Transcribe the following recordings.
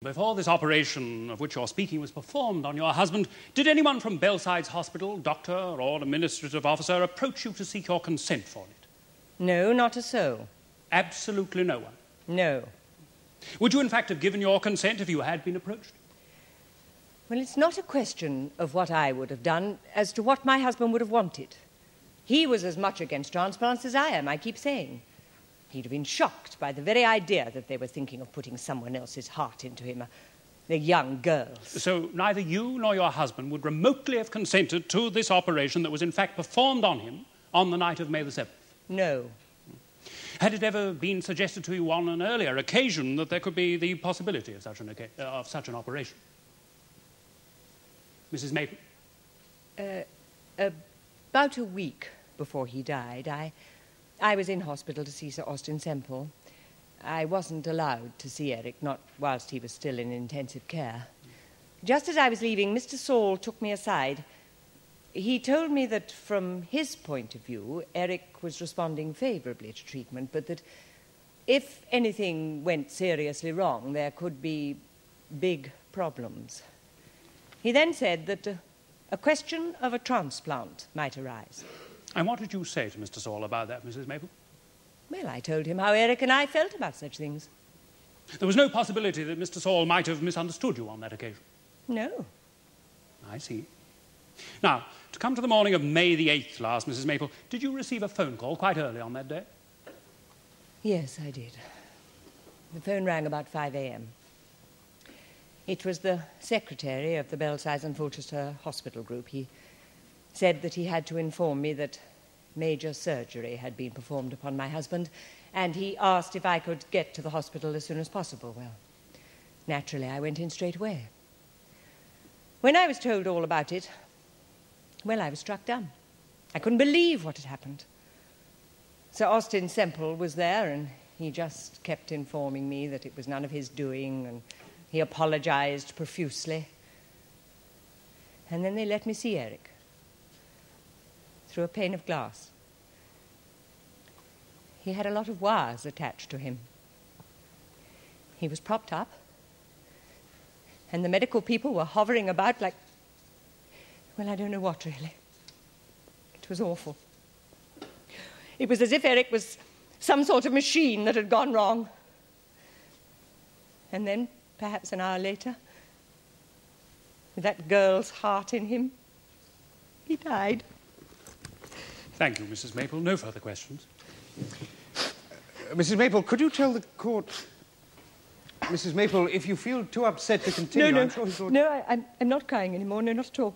Before this operation of which you're speaking was performed on your husband, did anyone from Belside's Hospital, doctor or administrative officer, approach you to seek your consent for it? No, not a soul. Absolutely no one? No. Would you, in fact, have given your consent if you had been approached? Well, it's not a question of what I would have done as to what my husband would have wanted. He was as much against transplants as I am, I keep saying. He'd have been shocked by the very idea that they were thinking of putting someone else's heart into him, a young girl. So neither you nor your husband would remotely have consented to this operation that was in fact performed on him on the night of May the 7th? No. Had it ever been suggested to you on an earlier occasion that there could be the possibility of such an operation? Mrs. Maple? About a week before he died, I was in hospital to see Sir Austin Semple. I wasn't allowed to see Eric, not whilst he was still in intensive care. Just as I was leaving, Mr. Saul took me aside. He told me that from his point of view, Eric was responding favourably to treatment, but that if anything went seriously wrong, there could be big problems. He then said that a question of a transplant might arise. And what did you say to Mr. Saul about that, Mrs. Maple? Well, I told him how Eric and I felt about such things. There was no possibility that Mr. Saul might have misunderstood you on that occasion? No. I see. Now, to come to the morning of May the 8th last, Mrs. Maple, did you receive a phone call quite early on that day? Yes, I did. The phone rang about 5 a.m. It was the secretary of the Belsize and Fulchester Hospital Group. He said that he had to inform me that major surgery had been performed upon my husband, and he asked if I could get to the hospital as soon as possible. Well, naturally, I went in straight away. When I was told all about it, well, I was struck dumb. I couldn't believe what had happened. Sir Austin Semple was there, and he just kept informing me that it was none of his doing, and he apologized profusely. And then they let me see Eric through a pane of glass. He had a lot of wires attached to him. He was propped up, and the medical people were hovering about like, well, I don't know what, really. It was awful. It was as if Eric was some sort of machine that had gone wrong. And then, perhaps an hour later, with that girl's heart in him, he died. Thank you, Mrs. Maple. No further questions. Mrs. Maple, could you tell the court... Mrs. Maple, if you feel too upset to continue... No, I'm sure he thought... No, I'm not crying anymore. No, not at all.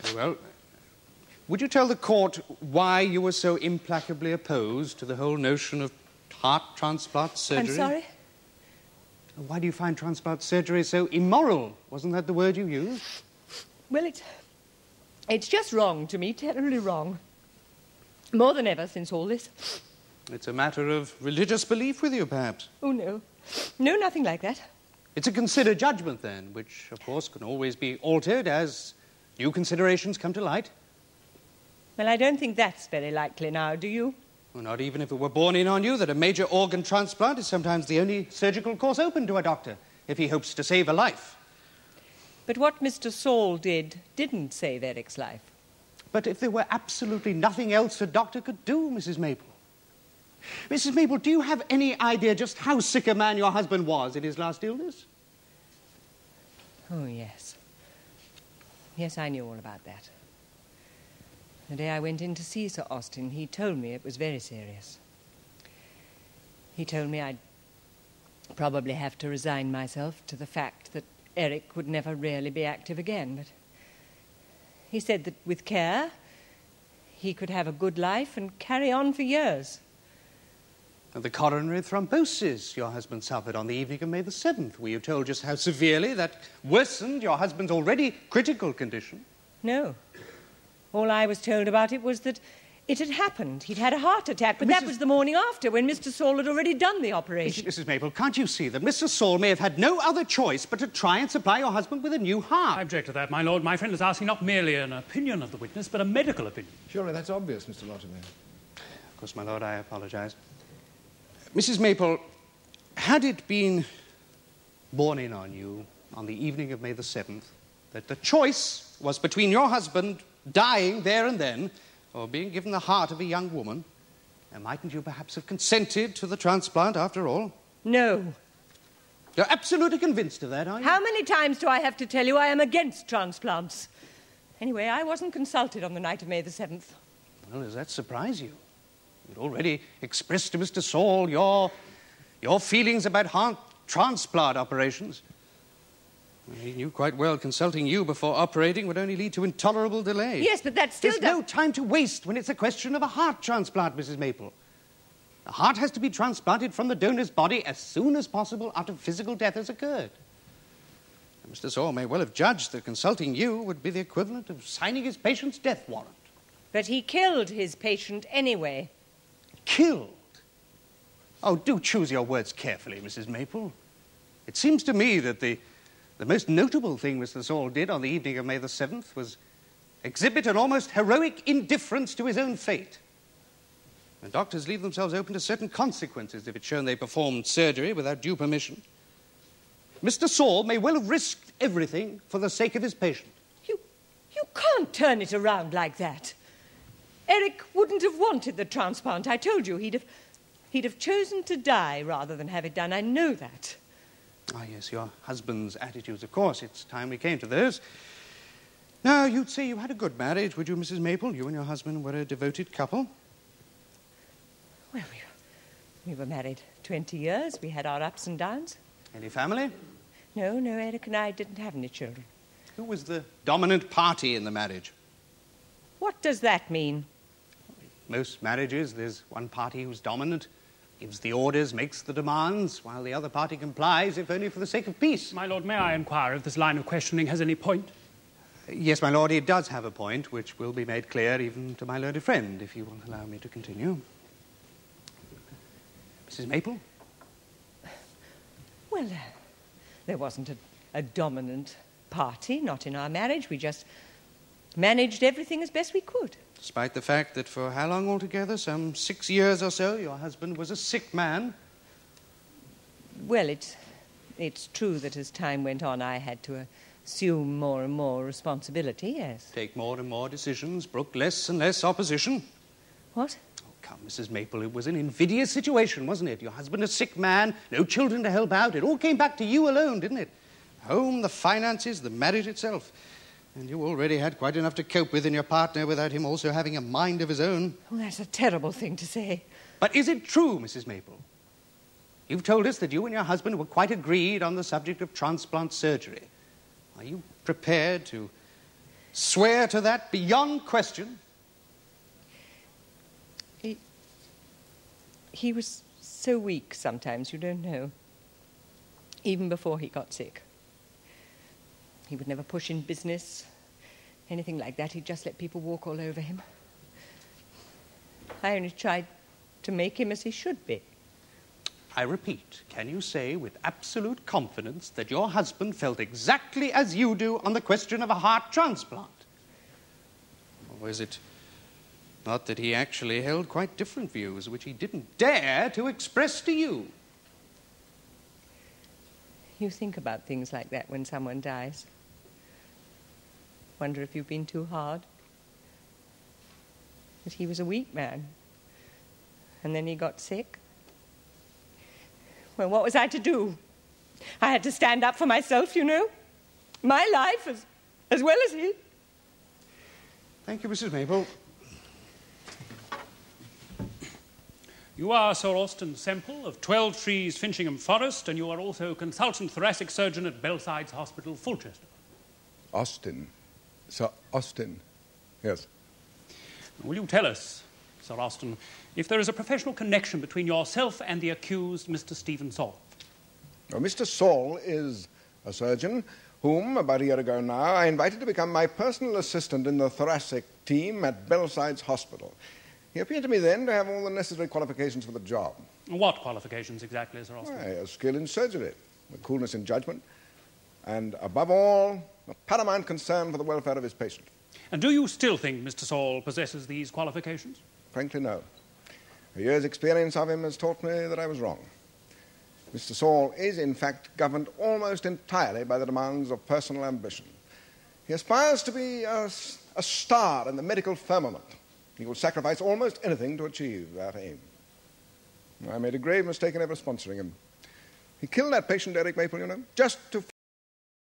Very well. Would you tell the court why you were so implacably opposed to the whole notion of heart transplant surgery? I'm sorry? Why do you find transplant surgery so immoral? Wasn't that the word you used? Well, it's just wrong to me, terribly wrong. More than ever since all this. It's a matter of religious belief with you, perhaps? Oh, no. No, nothing like that. It's a considered judgment, then, which, of course, can always be altered as new considerations come to light. Well, I don't think that's very likely now, do you? Well, not even if it were borne in on you that a major organ transplant is sometimes the only surgical course open to a doctor if he hopes to save a life. But what Mr. Saul didn't save Eric's life. But if there were absolutely nothing else a doctor could do, Mrs. Maple. Mrs. Maple, do you have any idea just how sick a man your husband was in his last illness? Oh, yes. Yes, I knew all about that. The day I went in to see Sir Austin, he told me it was very serious. He told me I'd probably have to resign myself to the fact that Eric would never really be active again, but he said that with care, he could have a good life and carry on for years. And the coronary thrombosis your husband suffered on the evening of May the 7th, were you told just how severely that worsened your husband's already critical condition? No. All I was told about it was that it had happened. He'd had a heart attack, but that was the morning after, when Mr. Saul had already done the operation. Mrs. Maple, can't you see that Mr. Saul may have had no other choice but to try and supply your husband with a new heart? I object to that, my lord. My friend is asking not merely an opinion of the witness, but a medical opinion. Surely that's obvious, Mr. Latimer. Of course, my lord, I apologise. Mrs. Maple, had it been borne in on you on the evening of May the 7th that the choice was between your husband dying there and then or being given the heart of a young woman, and mightn't you perhaps have consented to the transplant after all? No. You're absolutely convinced of that, are you? How many times do I have to tell you I am against transplants? Anyway, I wasn't consulted on the night of May the 7th. Well, does that surprise you? You'd already expressed to Mr. Saul your feelings about heart transplant operations. He knew quite well consulting you before operating would only lead to intolerable delay. Yes, but that still There's no time to waste when it's a question of a heart transplant, Mrs. Maple. The heart has to be transplanted from the donor's body as soon as possible after physical death has occurred. And Mr. Saul may well have judged that consulting you would be the equivalent of signing his patient's death warrant. But he killed his patient anyway. Killed? Oh, do choose your words carefully, Mrs. Maple. It seems to me that the most notable thing Mr. Saul did on the evening of May the 7th was exhibit an almost heroic indifference to his own fate. And doctors leave themselves open to certain consequences if it's shown they performed surgery without due permission. Mr. Saul may well have risked everything for the sake of his patient. You can't turn it around like that. Eric wouldn't have wanted the transplant. I told you he'd have chosen to die rather than have it done. I know that. Ah, yes, your husband's attitudes, of course. It's time we came to those. Now, you'd say you had a good marriage, would you, Mrs. Maple? You and your husband were a devoted couple. Well, we were married 20 years. We had our ups and downs. Any family? No, Eric and I didn't have any children. Who was the dominant party in the marriage? What does that mean? Most marriages, there's one party who's dominant, gives the orders, makes the demands, while the other party complies, if only for the sake of peace. My lord, may I inquire if this line of questioning has any point? Yes, my lord, it does have a point, which will be made clear even to my learned friend, if you will allow me to continue. Mrs. Maple? Well, there wasn't a dominant party, not in our marriage. We just managed everything as best we could. Despite the fact that for how long altogether, some 6 years or so, your husband was a sick man? Well, it's true that as time went on, I had to assume more and more responsibility, yes. Take more and more decisions, brook less and less opposition. What? Oh, come, Mrs. Maple, it was an invidious situation, wasn't it? Your husband a sick man, no children to help out. It all came back to you alone, didn't it? Home, the finances, the marriage itself. And you already had quite enough to cope with in your partner without him also having a mind of his own. Oh, that's a terrible thing to say. But is it true, Mrs. Maple? You've told us that you and your husband were quite agreed on the subject of transplant surgery. Are you prepared to swear to that beyond question? He was so weak sometimes, you don't know. Even before he got sick. He would never push in business, anything like that. He'd just let people walk all over him. I only tried to make him as he should be. I repeat, can you say with absolute confidence that your husband felt exactly as you do on the question of a heart transplant? Or is it not that he actually held quite different views, which he didn't dare to express to you? You think about things like that when someone dies. Wonder if you've been too hard. That he was a weak man. And then he got sick. Well, what was I to do? I had to stand up for myself, you know. My life as well as his. Thank you, Mrs. Maple. You are Sir Austin Semple of 12 Trees, Finching Forest, and you are also consultant thoracic surgeon at Belsides Hospital, Fulchester. Austin. Sir Austin. Yes. Will you tell us, Sir Austin, if there is a professional connection between yourself and the accused, Mr. Stephen Saul? Well, Mr. Saul is a surgeon whom, about a year ago now, I invited to become my personal assistant in the thoracic team at Belsides Hospital. He appeared to me then to have all the necessary qualifications for the job. What qualifications exactly, Sir Austin? Why, a skill in surgery, a coolness in judgment, and, above all, a paramount concern for the welfare of his patient. And do you still think Mr. Saul possesses these qualifications? Frankly, no. A year's experience of him has taught me that I was wrong. Mr. Saul is, in fact, governed almost entirely by the demands of personal ambition. He aspires to be a star in the medical firmament. He will sacrifice almost anything to achieve that aim. I made a grave mistake in ever sponsoring him. He killed that patient, Eric Maple, you know, just to